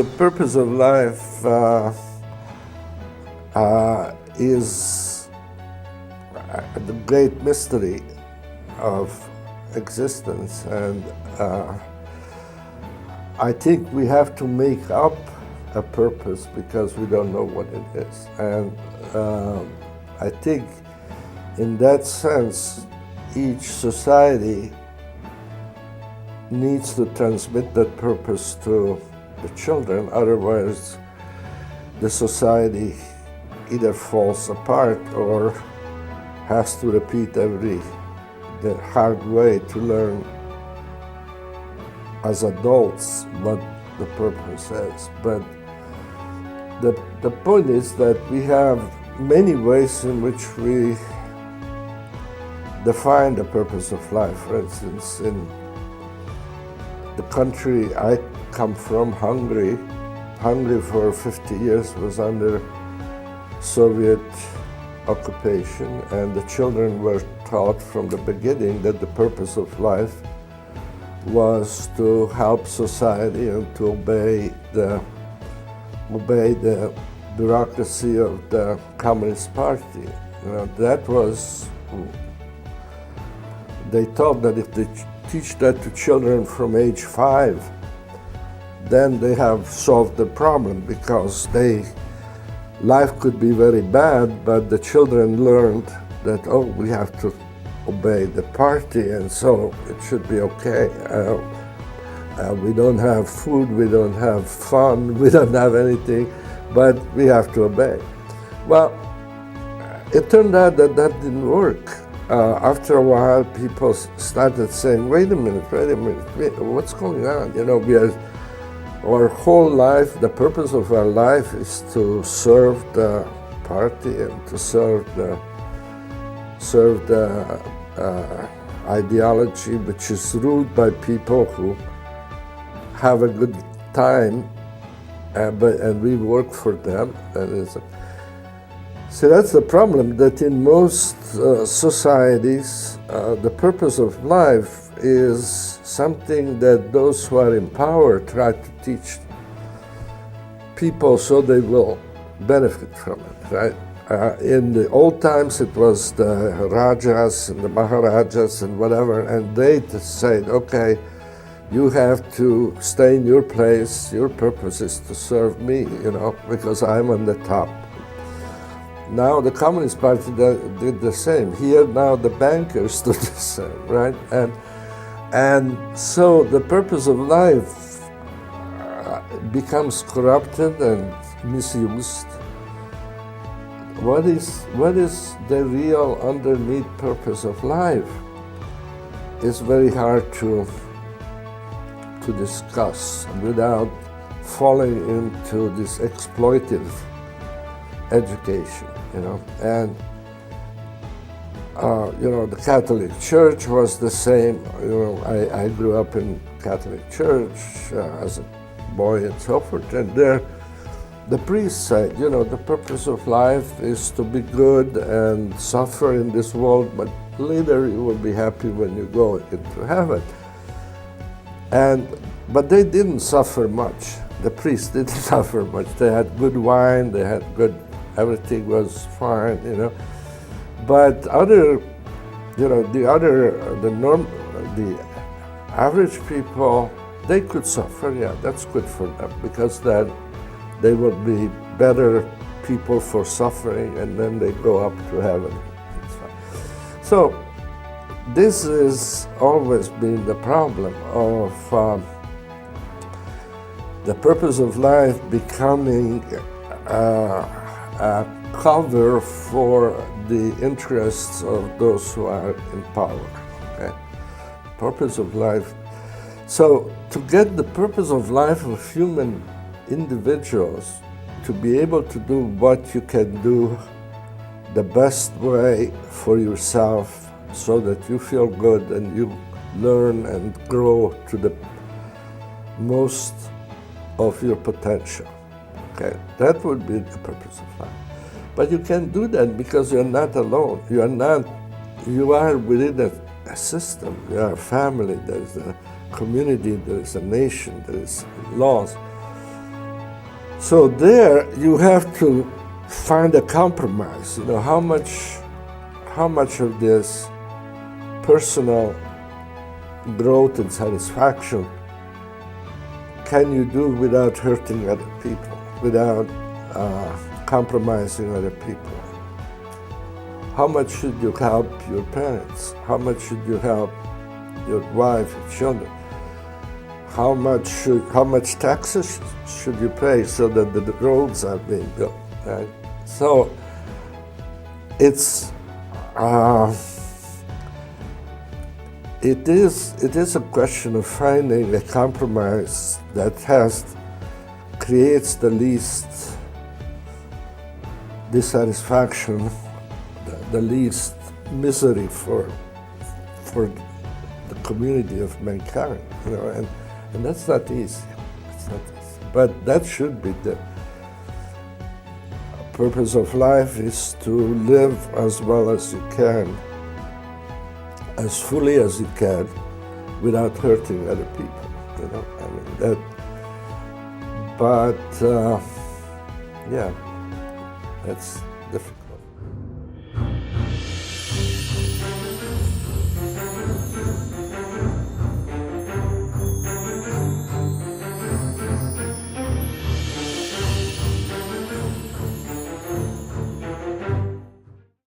the purpose of life is the great mystery of existence, and I think we have to make up a purpose because we don't know what it is. And I think in that sense, each society needs to transmit that purpose to the children, otherwise the society either falls apart or has to repeat the hard way to learn as adults what the purpose is. But the point is that we have many ways in which we define the purpose of life. For instance, in the country I come from, Hungary for 50 years was under Soviet occupation, and the children were taught from the beginning that the purpose of life was to help society and to obey the bureaucracy of the Communist Party. That was, they thought that if they teach that to children from age 5, then they have solved the problem, because life could be very bad, but the children learned that, oh, we have to obey the party, and so it should be okay. We don't have food, we don't have fun, we don't have anything, but we have to obey. Well, it turned out that didn't work. After a while, people started saying, wait a minute, what's going on? Our whole life, the purpose of our life is to serve the party and to serve the ideology which is ruled by people who have a good time, and we work for them. So that's the problem, that in most societies, the purpose of life is something that those who are in power try to teach people so they will benefit from it, right? In the old times, it was the Rajas and the Maharajas and whatever, and they just said, okay, you have to stay in your place, your purpose is to serve me, because I'm on the top. Now the Communist Party did the same. Here now the bankers do the same, right? And so the purpose of life becomes corrupted and misused. What is the real underneath purpose of life? It's very hard to discuss without falling into this exploitative education, and the Catholic Church was the same. I grew up in Catholic Church as a boy and so forth, and there the priest said, the purpose of life is to be good and suffer in this world, but later you will be happy when you go into heaven. But they didn't suffer much. The priests didn't suffer much. They had good wine, they had good, everything was fine, But the average people, they could suffer, yeah, that's good for them, because then they would be better people for suffering, and then they go up to heaven. So this has always been the problem of the purpose of life becoming a cover for the interests of those who are in power. Okay? Purpose of life. So to get the purpose of life of human individuals, to be able to do what you can do the best way for yourself, so that you feel good and you learn and grow to the most of your potential. Okay, that would be the purpose of life. But you can't do that because you're not alone. You are within a system. You are a family, there's a community, there's a nation, there's laws. So there you have to find a compromise. You know, how much of this personal growth and satisfaction can you do without hurting other people, without compromising other people? How much should you help your parents? How much should you help your wife and children? How much taxes should you pay so that the roads are being built? Right? So it's it is a question of finding a compromise that creates the least dissatisfaction, the least misery for the community of mankind, you know, and that's not easy. It's not easy. But that should be the purpose of life, is to live as well as you can, as fully as you can, without hurting other people. You know, I mean that. But yeah, that's difficult.